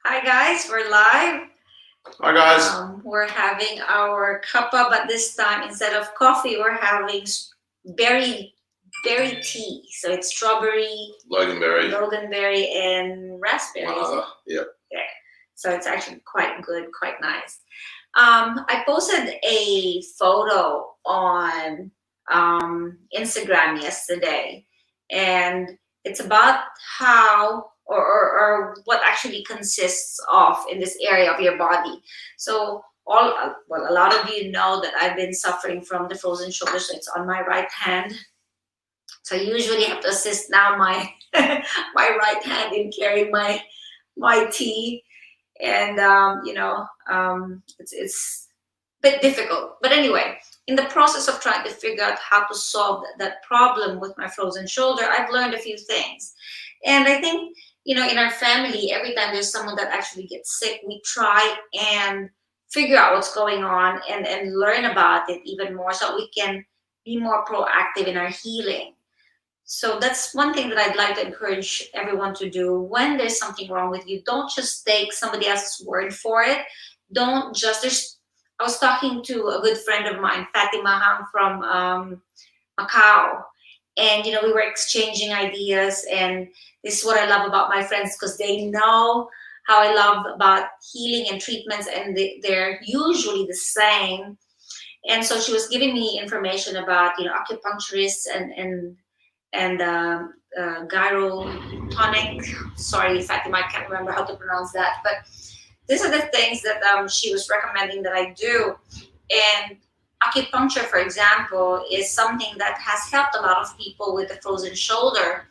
Hi guys, we're live. Hi guys. We're having our cuppa, but this time instead of coffee, we're having berry berry tea. So it's strawberry, Loganberry. loganberry, and raspberry. Yep. Yeah. So it's actually quite good, quite nice. I posted a photo on Instagram yesterday, and it's about how or what actually consists of in this area of your body. So a lot of you know that I've been suffering from the frozen shoulder, so it's on my right hand. So I usually have to assist now my my right hand in carrying my tea, and it's a bit difficult. But anyway, in the process of trying to figure out how to solve that problem with my frozen shoulder, I've learned a few things. And I think, in our family, every time there's someone that actually gets sick, we try and figure out what's going on and learn about it even more so we can be more proactive in our healing. So that's one thing that I'd like to encourage everyone to do. When there's something wrong with you, don't just take somebody else's word for it. Don't just there's I was talking to a good friend of mine, Fatima Hang from Macau, and we were exchanging ideas. And this is what I love about my friends because they know how I love about healing and treatments, and they're usually the same. And so she was giving me information about acupuncturists and gyrotonic. Sorry, Fatima, I can't remember how to pronounce that, but these are the things that she was recommending that I do. And acupuncture, for example, is something that has helped a lot of people with the frozen shoulder.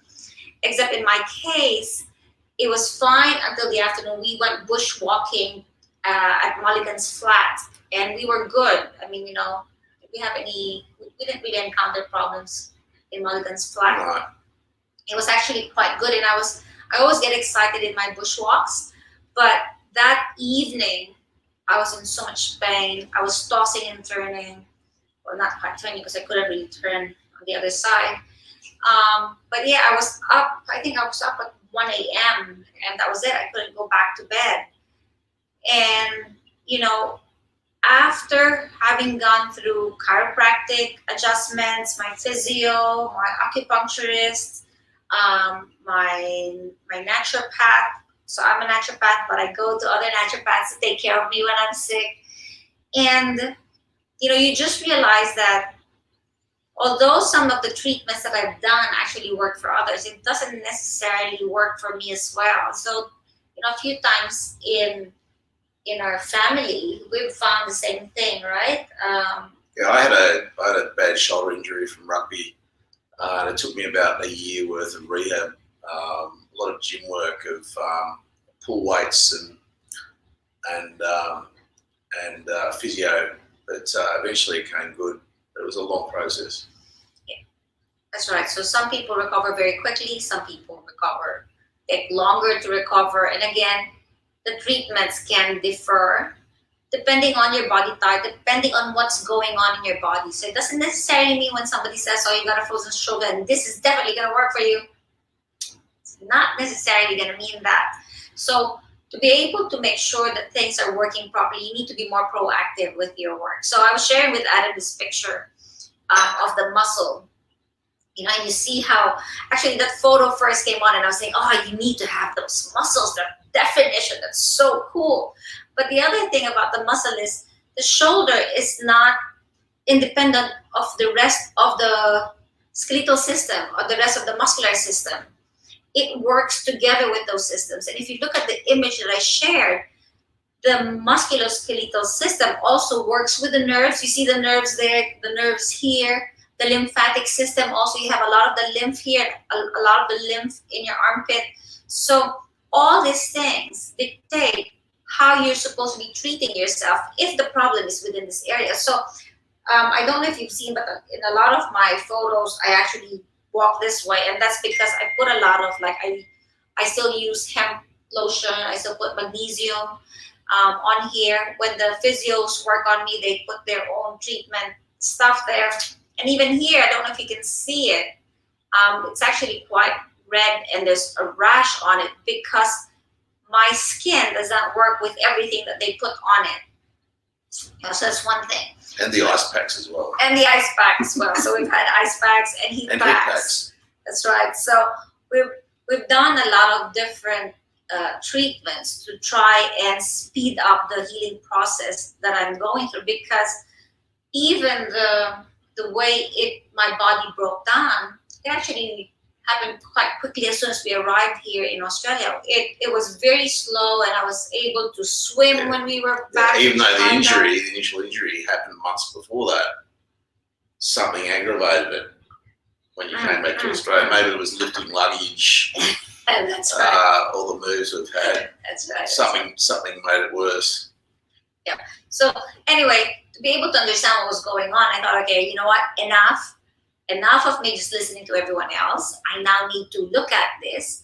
Except in my case, it was fine until the afternoon. We went bushwalking at Mulligan's Flat, and we were good. I mean, did we have we didn't really encounter problems in Mulligan's Flat. Right. It was actually quite good, and I always get excited in my bushwalks, but that evening I was in so much pain. I was tossing and turning, well, not quite turning because I couldn't really turn on the other side. But yeah, I was up. I think I was up at 1 a.m. and that was it. I couldn't go back to bed. And you know, after having gone through chiropractic adjustments, my physio, my acupuncturist, my naturopath. So I'm a naturopath, but I go to other naturopaths to take care of me when I'm sick. And you just realize that although some of the treatments that I've done actually work for others, it doesn't necessarily work for me as well. So, a few times in our family, we've found the same thing, right? Yeah, I had a bad shoulder injury from rugby. And it took me about a year worth of rehab, a lot of gym work, of pull weights and physio. But eventually it came good. But it was a long process. That's right. So some people recover very quickly, some people take longer to recover. And again, the treatments can differ depending on your body type, depending on what's going on in your body. So it doesn't necessarily mean when somebody says, "Oh, you got a frozen shoulder and this is definitely going to work for you." It's not necessarily going to mean that. So to be able to make sure that things are working properly, you need to be more proactive with your work. So I was sharing with Adam this picture of the muscle. And you see how actually that photo first came on, and I was saying, "Oh, you need to have those muscles, that definition. That's so cool." But the other thing about the muscle is the shoulder is not independent of the rest of the skeletal system or the rest of the muscular system. It works together with those systems. And if you look at the image that I shared, the musculoskeletal system also works with the nerves. You see the nerves there, the nerves here, the lymphatic system. Also, you have a lot of the lymph here, a lot of the lymph in your armpit. So all these things dictate how you're supposed to be treating yourself if the problem is within this area. So I don't know if you've seen, but in a lot of my photos, I actually walk this way, and that's because I put a lot of I still use hemp lotion. I still put magnesium on here. When the physios work on me, they put their own treatment stuff there. And even here, I don't know if you can see it. It's actually quite red, and there's a rash on it because my skin does not work with everything that they put on it. So that's one thing. And the ice packs as well. And the ice packs as well. So we've had ice packs and heat And packs. heat packs. That's right. So we've done a lot of different treatments to try and speed up the healing process that I'm going through, because even the way my body broke down, it actually happened quite quickly as soon as we arrived here in Australia. It was very slow, and I was able to swim when we were back. Even though the China. initial injury happened months before that, something aggravated it when you came back to Australia. Maybe it was lifting luggage. That's right. All the moves we've had. That's right. Something made it worse. Yeah. So anyway, to be able to understand what was going on, I thought, okay, you know what? Enough of me just listening to everyone else. I now need to look at this.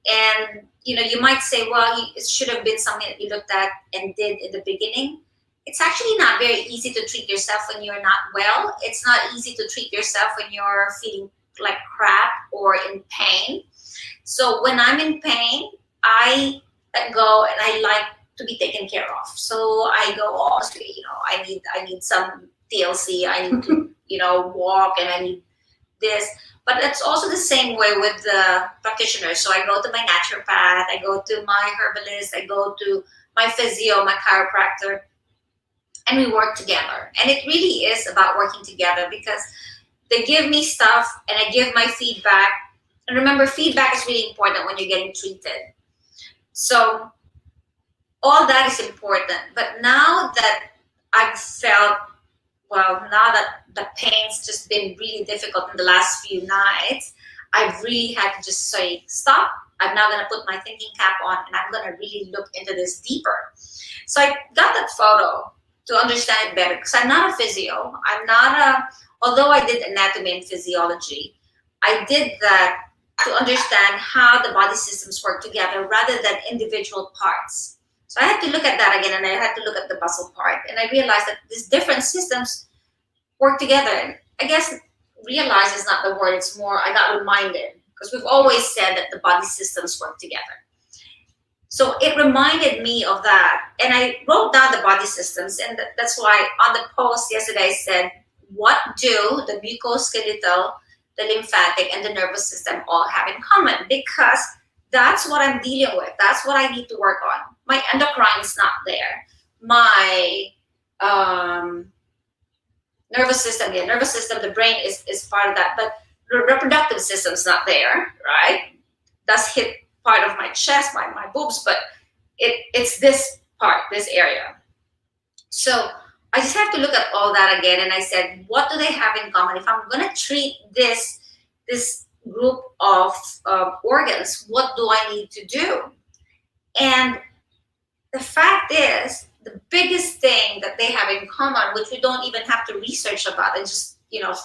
And you might say, well, it should have been something that you looked at and did in the beginning. It's actually not very easy to treat yourself when you're not well. It's not easy to treat yourself when you're feeling like crap or in pain. So when I'm in pain, I let go and I like to be taken care of. So I go, oh, I need some TLC. I need to, walk, and I need this. But that's also the same way with the practitioners. So I go to my naturopath, I go to my herbalist, I go to my physio, my chiropractor, and we work together. And it really is about working together, because they give me stuff and I give my feedback. And remember, feedback is really important when you're getting treated. So all that is important. But now that I've felt, now that the pain's just been really difficult in the last few nights, I've really had to just say, stop. I'm now going to put my thinking cap on, and I'm going to really look into this deeper. So I got that photo to understand it better, because I'm not a physio. Although I did anatomy and physiology, I did that to understand how the body systems work together rather than individual parts. So I had to look at that again, and I had to look at the muscle part, and I realized that these different systems work together. And I guess realize is not the word, it's more I got reminded, because we've always said that the body systems work together. So it reminded me of that, and I wrote down the body systems, and that's why on the post yesterday I said, what do the mucoskeletal, the lymphatic, and the nervous system all have in common? Because that's what I'm dealing with. That's what I need to work on. My endocrine is not there. My nervous system, the brain is part of that, but the reproductive system's not there, right? That's hit part of my chest, my boobs, but it's this part, this area. So I just have to look at all that again, and I said, what do they have in common? If I'm going to treat this group of organs, what do I need to do? And the fact is, the biggest thing that they have in common, which we don't even have to research about and just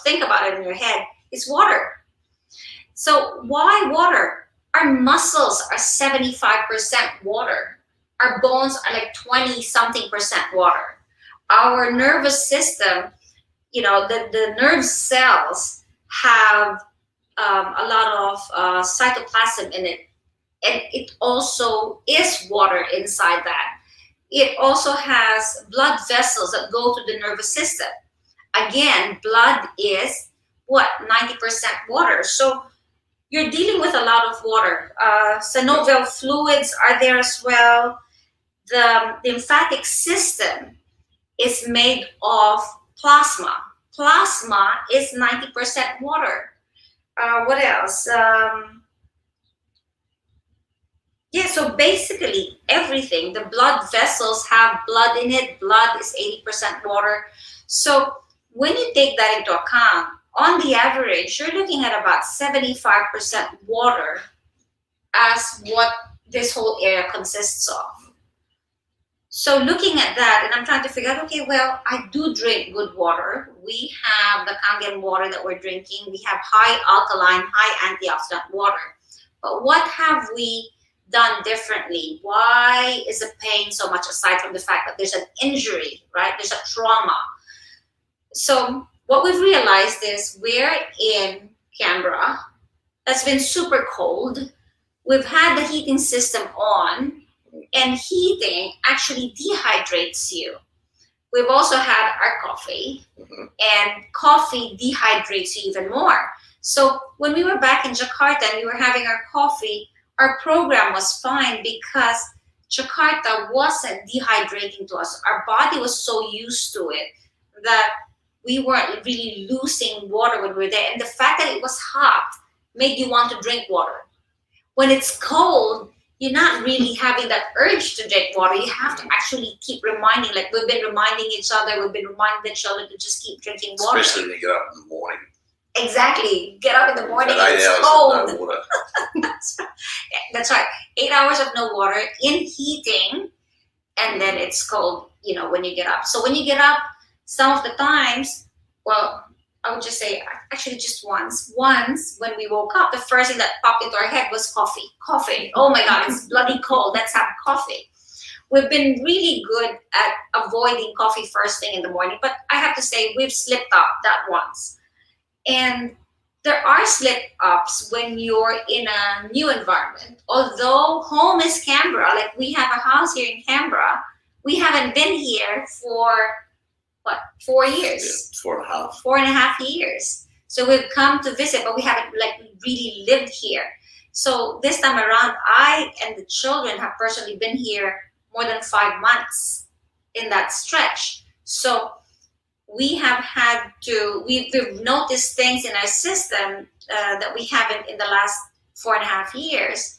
think about it in your head, is water. So why water? Our muscles are 75% water. Our bones are like 20-something% water. Our nervous system, the nerve cells have a lot of cytoplasm in it, and it also is water inside that. It also has blood vessels that go to the nervous system. Again, blood is 90% water. So you're dealing with a lot of water. Synovial fluids are there as well. The lymphatic system is made of plasma. Plasma is 90% water. What else? So basically everything, the blood vessels have blood in it. Blood is 80% water. So when you take that into account, on the average, you're looking at about 75% water as what this whole area consists of. So looking at that, and I'm trying to figure out, okay, well, I do drink good water. We have the Kangen water that we're drinking. We have high alkaline, high antioxidant water. But what have we done differently? Why is the pain so much, aside from the fact that there's an injury, right? There's a trauma. So what we've realized is we're in Canberra. That's been super cold. We've had the heating system on. And heating actually dehydrates you. We've also had our coffee, and coffee dehydrates you even more. So when we were back in Jakarta and we were having our coffee, our program was fine because Jakarta wasn't dehydrating to us. Our body was so used to it that we weren't really losing water when we were there. And the fact that it was hot made you want to drink water. When it's cold, you're not really having that urge to drink water. You have to actually keep reminding, like we've been reminding each other, we've been reminding each other to just keep drinking water. Especially when you get up in the morning. Exactly. Get up in the morning, But 8 it's hours cold. of no water. That's right. 8 hours of no water in heating, and then it's cold, when you get up. So when you get up, some of the times, well, I would just say, actually, just once. Once, when we woke up, the first thing that popped into our head was coffee. Coffee. Oh my God, it's bloody cold. Let's have coffee. We've been really good at avoiding coffee first thing in the morning, but I have to say, we've slipped up that once. And there are slip ups when you're in a new environment. Although home is Canberra, like we have a house here in Canberra, we haven't been here for what, 4 years? Yeah, 4.5. 4.5 years. So we've come to visit, but we haven't like really lived here. So this time around, I and the children have personally been here more than 5 months in that stretch. So we have had to, we've noticed things in our system that we haven't in the last 4.5 years.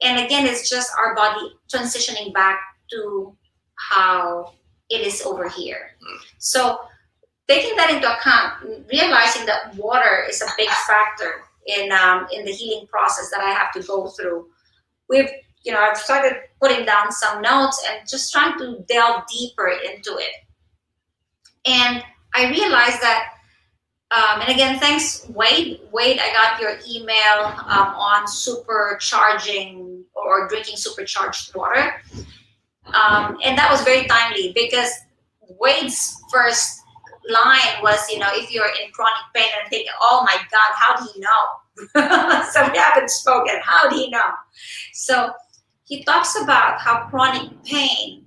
And again, it's just our body transitioning back to how it is over here. So taking that into account, realizing that water is a big factor in the healing process that I have to go through, I've started putting down some notes and just trying to delve deeper into it. And I realized that, and again, thanks, Wade. Wade, I got your email on supercharging or drinking supercharged water. And that was very timely because Wade's first line was, if you're in chronic pain, and thinking, oh my God, how do you know? So we haven't spoken. How do you know? So he talks about how chronic pain,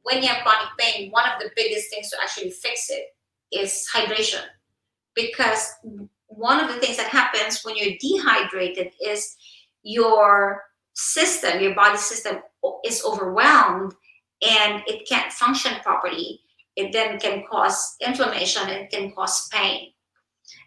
when you have chronic pain, one of the biggest things to actually fix it is hydration. Because one of the things that happens when you're dehydrated is your system, your body system is overwhelmed and it can't function properly. It then can cause inflammation and it can cause pain.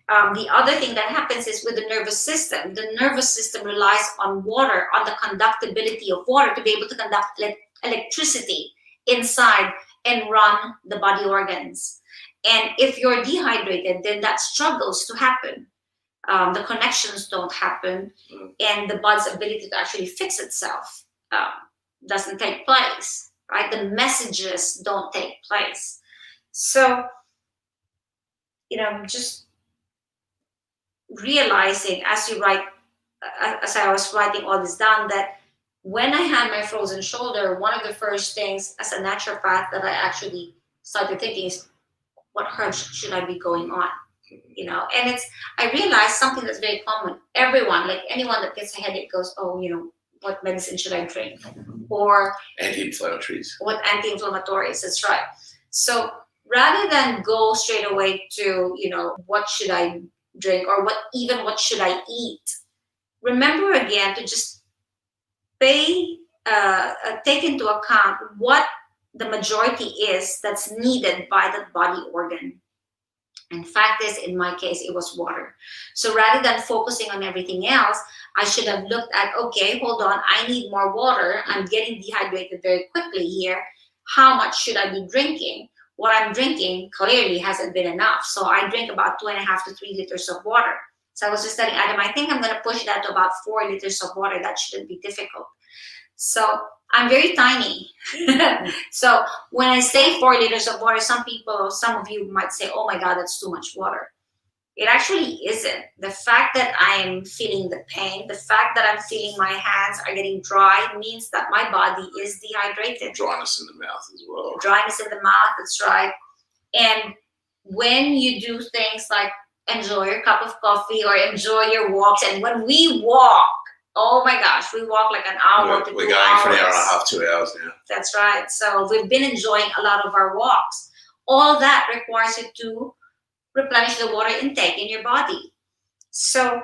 The other thing that happens is with the nervous system. The nervous system relies on water, on the conductibility of water to be able to conduct electricity inside and run the body organs. And if you're dehydrated, then that struggles to happen. The connections don't happen, and the body's ability to actually fix itself doesn't take place, right? The messages don't take place. So, just realizing as I was writing all this down, that when I had my frozen shoulder, one of the first things as a naturopath that I actually started thinking is, what herbs should I be going on? And I realized something that's very common. Everyone, like anyone that gets a headache goes, oh, what medicine should I drink? Or anti-inflammatories. What anti-inflammatories, that's right. So rather than go straight away to, what should I drink or what should I eat? Remember again to just take into account what the majority is that's needed by the body organ. In fact, in my case, it was water. So rather than focusing on everything else, I should have looked at, okay, hold on, I need more water. I'm getting dehydrated very quickly here. How much should I be drinking? What I'm drinking clearly hasn't been enough. So I drink about 2.5 to 3 liters of water. So I was just telling Adam, I think I'm going to push that to about 4 liters of water. That shouldn't be difficult. So I'm very tiny. So when I say 4 liters of water, some of you might say, oh my God, that's too much water. It actually isn't. The fact that I'm feeling the pain, the fact that I'm feeling my hands are getting dry means that my body is dehydrated. Dryness in the mouth as well. Dryness in the mouth, that's right. And when you do things like enjoy your cup of coffee or enjoy your walks, and when we walk, Oh my gosh, we walk like an hour to We're 2 going for an hours. hour and a half, 2 hours now. That's right. So we've been enjoying a lot of our walks. All that requires you to replenish the water intake in your body. So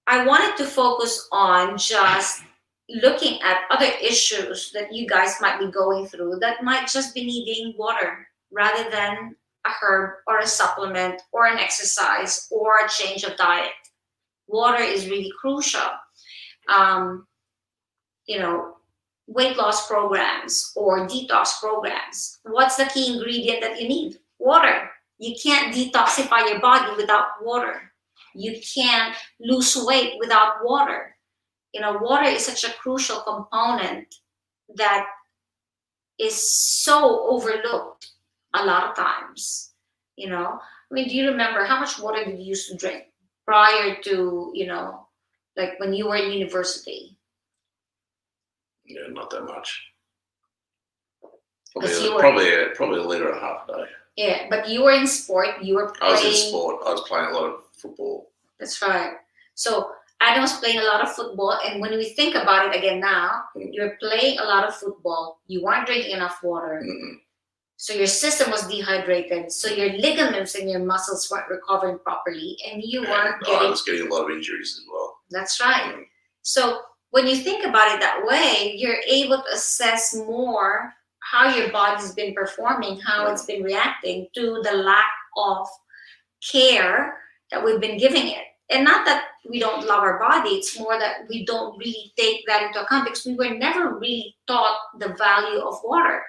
I wanted to focus on just looking at other issues that you guys might be going through that might just be needing water rather than a herb or a supplement or an exercise or a change of diet. Water is really crucial. Um, you know, weight loss programs or detox programs. What's the key ingredient that you need? Water. You can't detoxify your body without water. You can't lose weight without water. Water is such a crucial component that is so overlooked a lot of times. Do you remember how much water did you used to drink prior to, like when you were in university? Yeah, not that much. Because you were- Probably a liter and a half a day. Yeah, but you were in sport. You were I was in playing. sport. I was playing a lot of football. That's right. So Adam was playing a lot of football, and when we think about it again now, you're playing a lot of football. You weren't drinking enough water, so your system was dehydrated. So your ligaments and your muscles weren't recovering properly, and you weren't I was getting a lot of injuries as well. That's right. So when you think about it that way, you're able to assess more how your body's been performing, how it's been reacting to the lack of care that we've been giving it. And not that we don't love our body, it's more that we don't really take that into account because we were never really taught the value of water.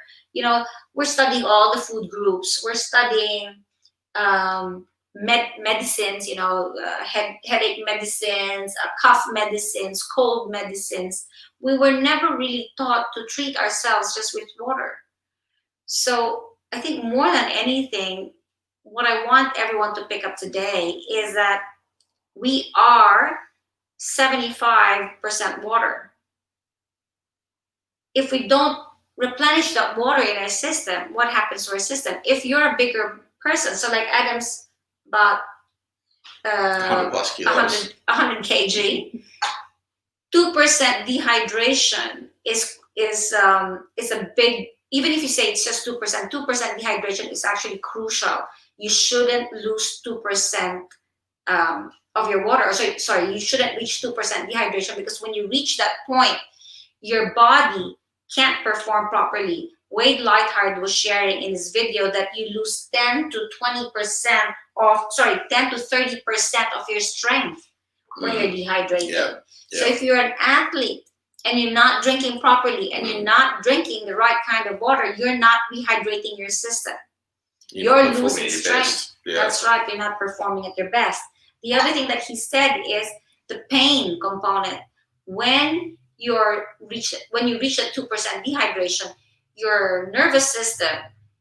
We're studying all the food groups, we're studying medicines, headache medicines, cough medicines, cold medicines. We were never really taught to treat ourselves just with water. So I think more than anything, what I want everyone to pick up today is that we are 75% water. If we don't replenish that water in our system, what happens to our system? If you're a bigger person, so like Adam's about 100 plus kilos. 100 kg, 2% dehydration is a big. Even if you say it's just 2%, 2% dehydration is actually crucial. You shouldn't lose 2% of your water. Sorry, you shouldn't reach 2% dehydration because when you reach that point, your body can't perform properly. Wade Lightheart was sharing in his video that you lose 10 to 30% of your strength when you're dehydrated. Yeah. So if you're an athlete and you're not drinking properly and you're not drinking the right kind of water, you're not rehydrating your system. You're losing strength. Yeah. That's right, you're not performing at your best. The other thing that he said is the pain component. When you reach that 2% dehydration, your nervous system,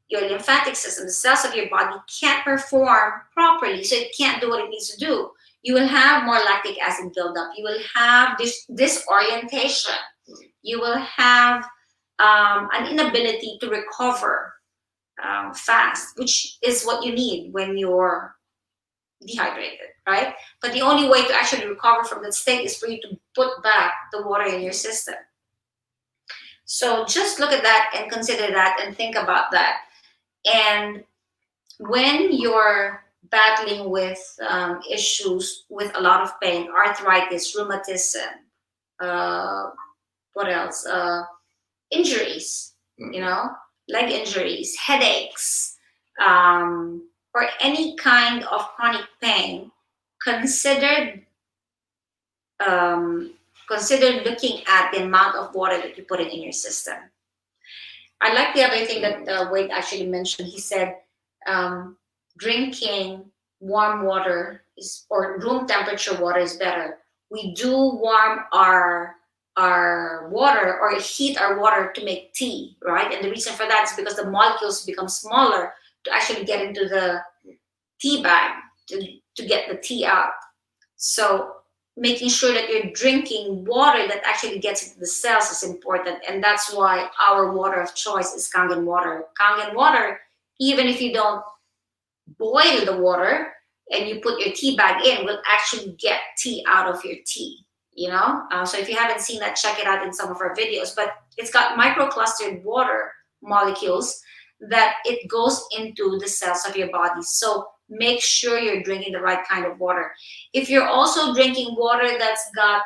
your lymphatic system, the cells of your body can't perform properly, so it can't do what it needs to do. You will have more lactic acid buildup. You will have disorientation. You will have an inability to recover fast, which is what you need when you're dehydrated, right? But the only way to actually recover from that state is for you to put back the water in your system. So just look at that and consider that and think about that. And when you're battling with issues with a lot of pain, arthritis, rheumatism, what else? Injuries, leg injuries, headaches, or any kind of chronic pain, consider looking at the amount of water that you put in your system. I like the other thing that Wade actually mentioned. He said drinking warm water or room temperature water is better. We do warm our water or heat our water to make tea, right? And the reason for that is because the molecules become smaller to actually get into the tea bag to get the tea out. So making sure that you're drinking water that actually gets into the cells is important, and that's why our water of choice is Kangen water. Kangen water, even if you don't boil the water and you put your tea bag in, will actually get tea out of your tea. So if you haven't seen that, check it out in some of our videos. But it's got microclustered water molecules that it goes into the cells of your body. So make sure you're drinking the right kind of water. If you're also drinking water that's got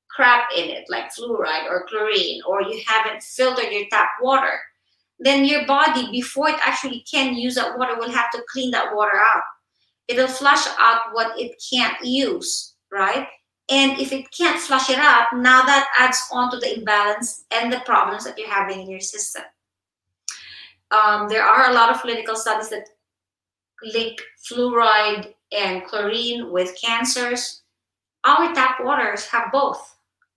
crap in it, like fluoride or chlorine, or you haven't filtered your tap water, then your body, before it actually can use that water, will have to clean that water out. It'll flush out what it can't use, right? And if it can't flush it out, now that adds on to the imbalance and the problems that you're having in your system. There are a lot of clinical studies that link fluoride and chlorine with cancers. Our tap waters have both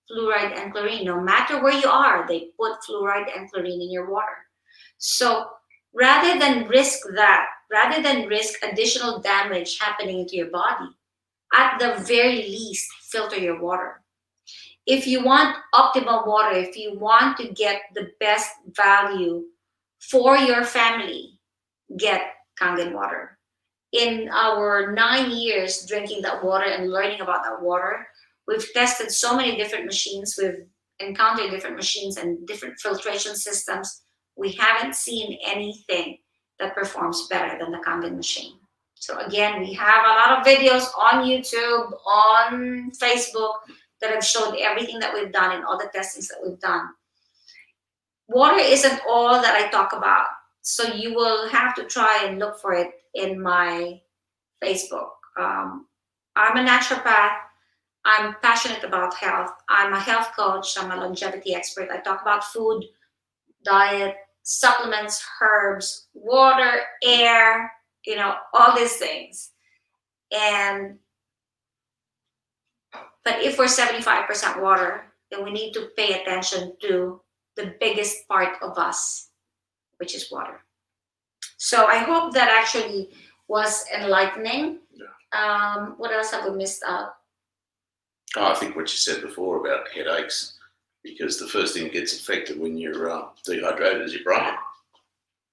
fluoride and chlorine. No matter where you are, they put fluoride and chlorine in your water. So rather than risk additional damage happening to your body, at the very least, filter your water. If you want optimal water, if you want to get the best value for your family, get Kangen water. In our 9 years drinking that water and learning about that water, we've tested so many different machines. We've encountered different machines and different filtration systems. We haven't seen anything that performs better than the Kangen machine. So again, we have a lot of videos on YouTube, on Facebook, that have showed everything that we've done and all the testings that we've done. Water isn't all that I talk about. So you will have to try and look for it in my Facebook. I'm a naturopath. I'm passionate about health. I'm a health coach. I'm a longevity expert. I talk about food, diet, supplements, herbs, water, air, all these things. But if we're 75% water, then we need to pay attention to the biggest part of us, which is water. So I hope that actually was enlightening. Yeah. What else have we missed out? Oh, I think what you said before about headaches, because the first thing that gets affected when you're dehydrated is your brain.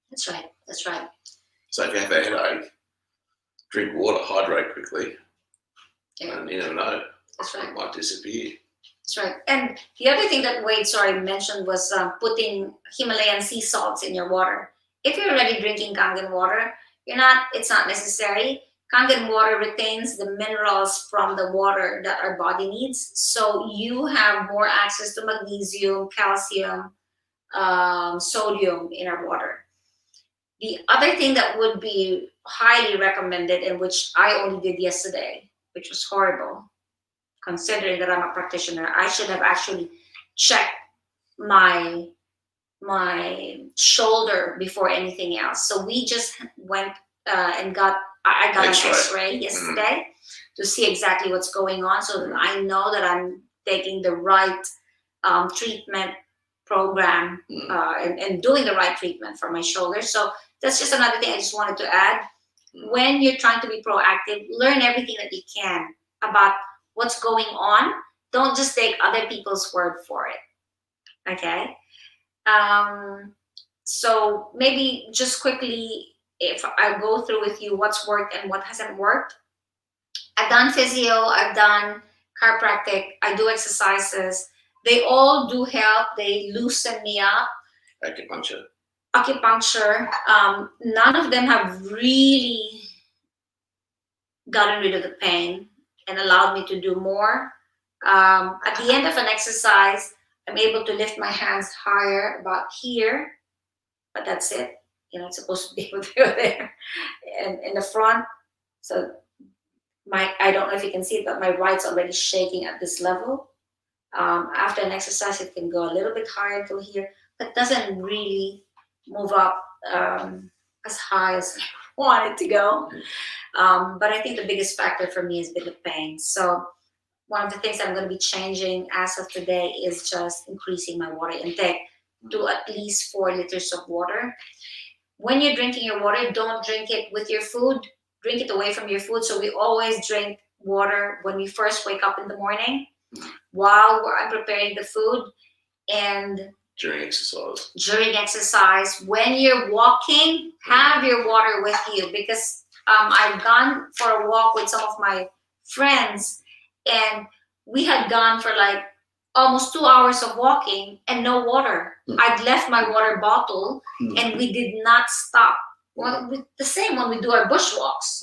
That's right. That's right. So if you have a headache, drink water, hydrate quickly, and you never know. That's right. It might disappear. That's right. And the other thing that Wade, mentioned was putting Himalayan sea salts in your water. If you're already drinking Kangen water, it's not necessary. Kangen water retains the minerals from the water that our body needs. So you have more access to magnesium, calcium, sodium in our water. The other thing that would be highly recommended, and which I only did yesterday, which was horrible, considering that I'm a practitioner, I should have actually checked my shoulder before anything else. So we just went and got an X-ray yesterday to see exactly what's going on, so that I know that I'm taking the right treatment program and doing the right treatment for my shoulder. So that's just another thing I just wanted to add. When you're trying to be proactive, learn everything that you can about what's going on. Don't just take other people's word for it. Okay. So maybe just quickly, if I go through with you what's worked and what hasn't worked. I've done physio, I've done chiropractic, I do exercises. They all do help. They loosen me up. Acupuncture. None of them have really gotten rid of the pain and allowed me to do more. At the end of an exercise, I'm able to lift my hands higher, about here, but that's it. It's supposed to be over there and in the front. So I don't know if you can see it, but my right's already shaking at this level. After an exercise, it can go a little bit higher until here, but doesn't really move up as high as I want it to go. But I think the biggest factor for me has been the pain. So one of the things I'm going to be changing as of today is just increasing my water intake to at least 4 liters of water. When you're drinking your water, don't drink it with your food. Drink it away from your food. So we always drink water when we first wake up in the morning, while I'm preparing the food, and during exercise. When you're walking, have your water with you, because I've gone for a walk with some of my friends, and we had gone for like almost 2 hours of walking and no water. I'd left my water bottle and we did not stop. Well, the same when we do our bushwalks,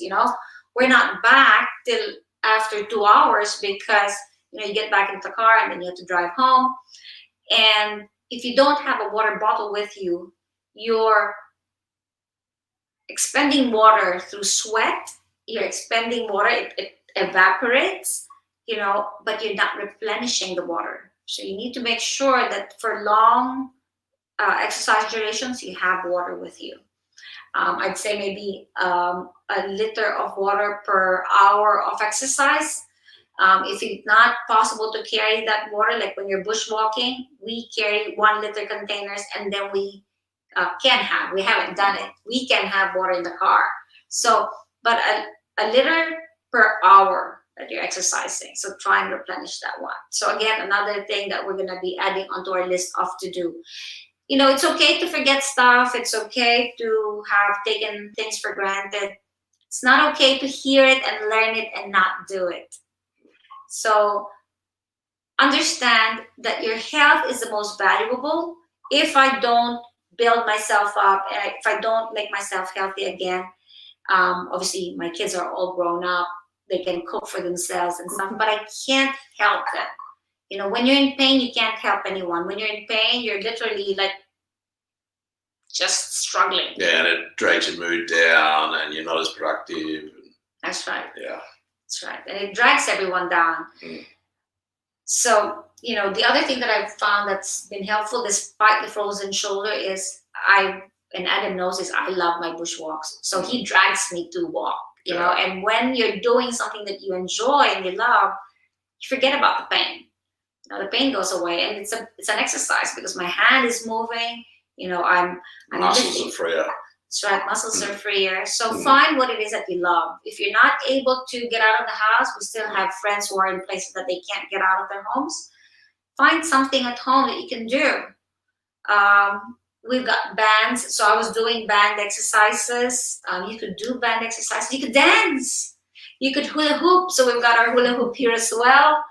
we're not back till after 2 hours because, you get back into the car and then you have to drive home. And if you don't have a water bottle with you, you're expending water through sweat, you're expending water, it evaporates, but you're not replenishing the water. So you need to make sure that for long exercise durations, you have water with you. I'd say maybe a liter of water per hour of exercise. If it's not possible to carry that water, like when you're bushwalking, we carry 1 liter containers and then we haven't done it, we can have water in the car. So, but a liter per hour that you're exercising. So try and replenish that one. So again, another thing that we're going to be adding onto our list of to do. It's okay to forget stuff. It's okay to have taken things for granted. It's not okay to hear it and learn it and not do it. So understand that your health is the most valuable. If I don't build myself up and if I don't make myself healthy again, obviously my kids are all grown up. They can cook for themselves and stuff, but I can't help them. When you're in pain, you can't help anyone. When you're in pain, you're literally like just struggling. Yeah, and it drags your mood down and you're not as productive. That's right. Yeah. That's right. And it drags everyone down. So, the other thing that I've found that's been helpful despite the frozen shoulder is and Adam knows this, I love my bushwalks. So he drags me to walk, and when you're doing something that you enjoy and you love, you forget about the pain. The pain goes away, and it's an exercise because my hand is moving. I'm muscles lifting. are freer. That's right, muscles are freer. So find what it is that you love. If you're not able to get out of the house, we still have friends who are in places that they can't get out of their homes. Find something at home that you can do. We've got bands, so I was doing band exercises. You could do band exercises. You could dance. You could hula hoop. So we've got our hula hoop here as well.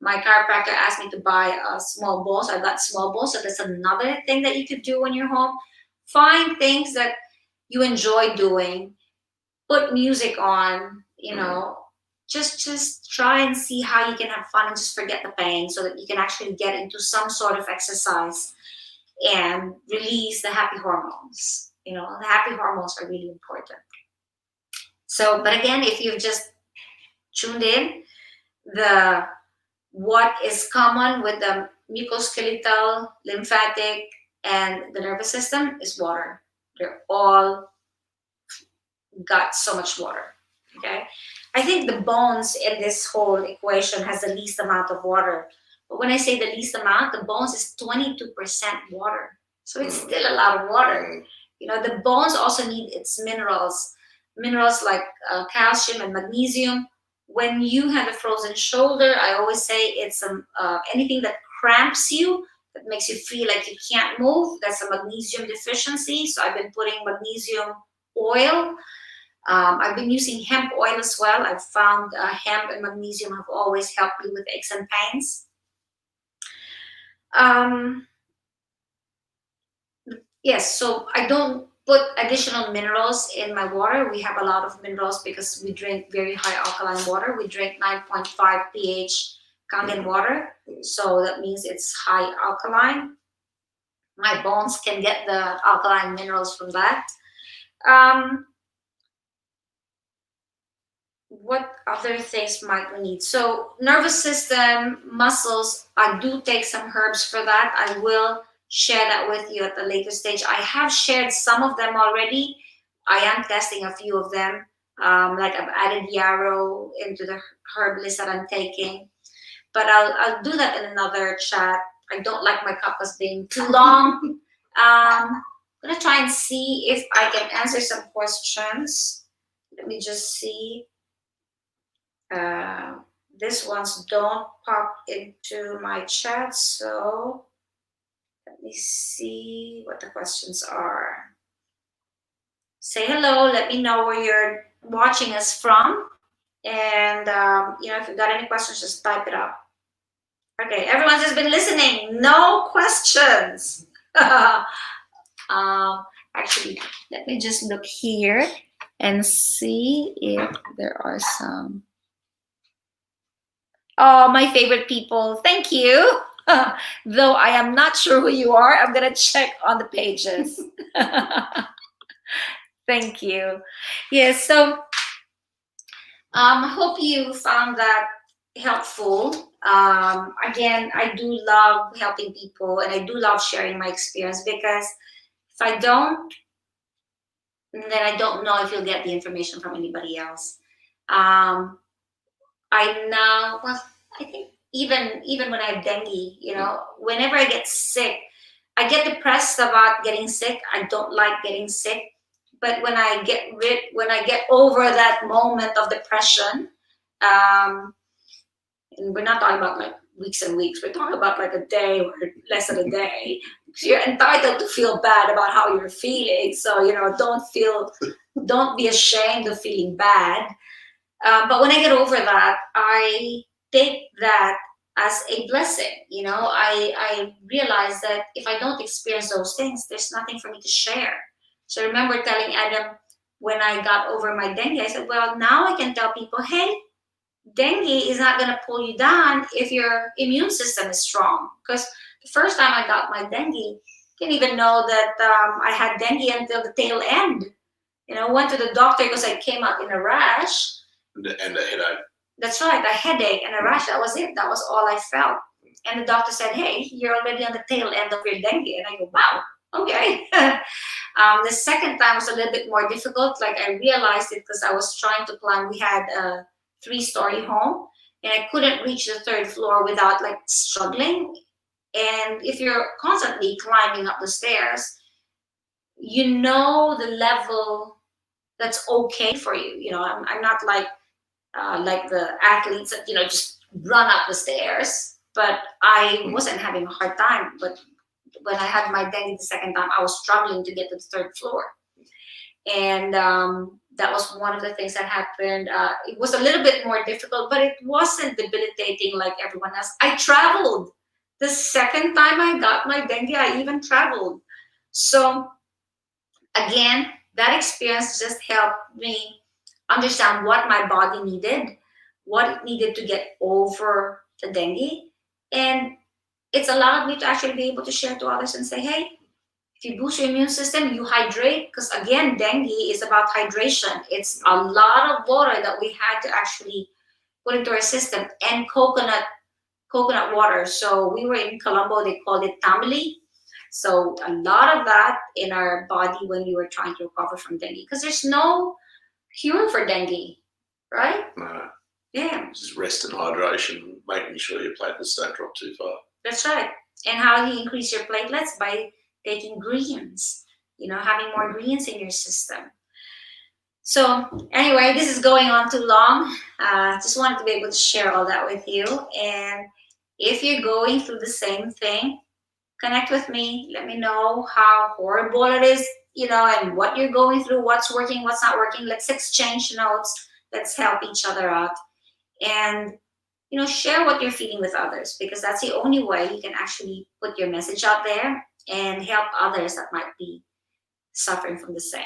My chiropractor asked me to buy small balls. I got small balls, so that's another thing that you could do when you're home. Find things that you enjoy doing. Put music on. Just try and see how you can have fun and just forget the pain, so that you can actually get into some sort of exercise and release the happy hormones. The happy hormones are really important. So, but again, if you've just tuned in, what is common with the mucoskeletal, lymphatic, and the nervous system is water. They're all got so much water. Okay, I think the bones in this whole equation has the least amount of water. But when I say the least amount, the bones is 22% water. So it's still a lot of water. The bones also need its minerals like calcium and magnesium. When you have a frozen shoulder, I always say it's anything that cramps you, that makes you feel like you can't move. That's a magnesium deficiency. So I've been putting magnesium oil. I've been using hemp oil as well. I've found hemp and magnesium have always helped me with aches and pains. Yes, so I don't put additional minerals in my water. We have a lot of minerals because we drink very high alkaline water. We drink 9.5 pH Kangen water. So that means it's high alkaline. My bones can get the alkaline minerals from that. What other things might we need? So nervous system, muscles, I do take some herbs for that. I will share that with you at a later stage. I have shared some of them already. I am testing a few of them. Like I've added yarrow into the herb list that I'm taking. But I'll do that in another chat. I don't like my cups being too long. I'm gonna try and see if I can answer some questions. Let me just see. These ones don't pop into my chat, so let me see what the questions are. Say hello, let me know where you're watching us from. And if you've got any questions, just type it up. Okay, everyone's just been listening. No questions. Actually, let me just look here and see if there are some. Oh, my favorite people. Thank you. Though I am not sure who you are, I'm going to check on the pages. Thank you. Yes, so hope you found that helpful. Again, I do love helping people and I do love sharing my experience because if I don't, then I don't know if you'll get the information from anybody else. Um, I now, well, I think even when I have dengue, whenever I get sick, I get depressed about getting sick. I don't like getting sick, but when I get over that moment of depression, um, and we're not talking about like weeks and weeks. We're talking about like a day or less than a day. So you're entitled to feel bad about how you're feeling. So don't be ashamed of feeling bad. But when I get over that, I take that as a blessing. I realize that if I don't experience those things, there's nothing for me to share. So I remember telling Adam when I got over my dengue, I said, well, now I can tell people, hey, dengue is not going to pull you down if your immune system is strong. Because the first time I got my dengue, didn't even know that I had dengue until the tail end. Went to the doctor because I came out in a rash. And a headache. That's right, a headache and a rash. That was it. That was all I felt. And the doctor said, hey, you're already on the tail end of your dengue. And I go, wow, okay. The second time was a little bit more difficult. Like I realized it because I was trying to climb. We had a 3-story home and I couldn't reach the 3rd floor without like struggling. And if you're constantly climbing up the stairs, the level that's okay for you. I'm not like the athletes that just run up the stairs, but I wasn't having a hard time. But when I had my dengue the second time, I was struggling to get to the 3rd floor, and that was one of the things that happened. It was a little bit more difficult, but it wasn't debilitating like everyone else. I traveled the second time I got my dengue. I even traveled. So again, that experience just helped me understand what my body needed, what it needed to get over the dengue. And it's allowed me to actually be able to share to others and say, hey, if you boost your immune system, you hydrate. Because again, dengue is about hydration. It's a lot of water that we had to actually put into our system, and coconut water. So we were in Colombo, they called it tamale. So a lot of that in our body when we were trying to recover from dengue, because there's no cure for dengue, right? No. Yeah. Just rest and hydration, making sure your platelets don't drop too far. That's right. And how do you increase your platelets? By taking greens, having more greens in your system. So anyway, this is going on too long. Just wanted to be able to share all that with you. And if you're going through the same thing, connect with me. Let me know how horrible it is, and what you're going through, what's working, what's not working. Let's exchange notes. Let's help each other out. And, share what you're feeling with others, because that's the only way you can actually put your message out there and help others that might be suffering from the same.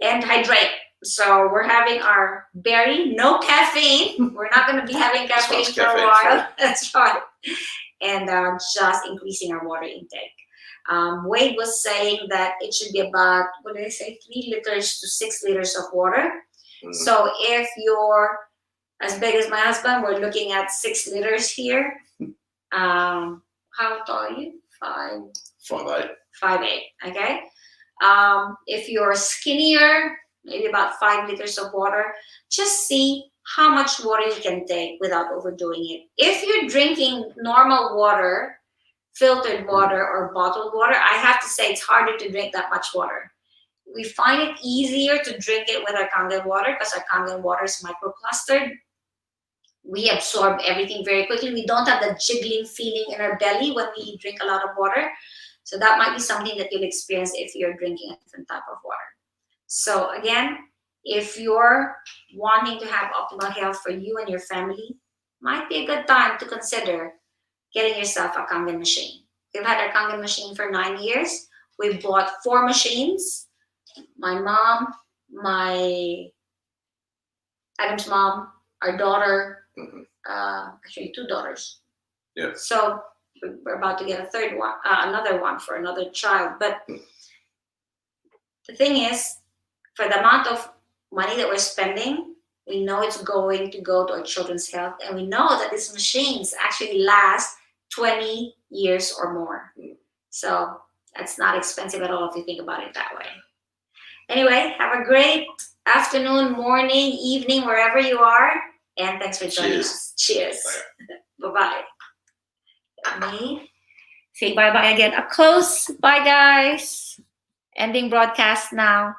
And hydrate. So we're having our berry, no caffeine. We're not going to be having caffeine for a while. That's right. And just increasing our water intake. Wade was saying that it should be about, what did I say, 3 liters to 6 liters of water. Mm. So if you're as big as my husband, we're looking at 6 liters here. How tall are you? 5'8". 5'8", okay. If you're skinnier, maybe about 5 liters of water. Just see how much water you can take without overdoing it. If you're drinking normal water, filtered water or bottled water, I have to say it's harder to drink that much water. We find it easier to drink it with our Kangen water because our Kangen water is microclustered. We absorb everything very quickly. We don't have the jiggling feeling in our belly when we drink a lot of water. So that might be something that you'll experience if you're drinking a different type of water. So again, If you're wanting to have optimal health for you and your family, might be a good time to consider getting yourself a Kangen machine. We've had our Kangen machine for 9 years. We bought 4 machines. My mom, my Adam's mom, our daughter, Mhm. actually 2 daughters. Yeah. So we're about to get a third one, another one for another child. But the thing is, for the amount of money that we're spending, we know it's going to go to our children's health, and we know that these machines actually last 20 years or more. So that's not expensive at all if you think about it that way. Anyway, have a great afternoon, morning, evening, wherever you are. And thanks for joining Cheers. us. Cheers. Bye-bye. Me. Say bye-bye again. Up close. Bye, guys. Ending broadcast now.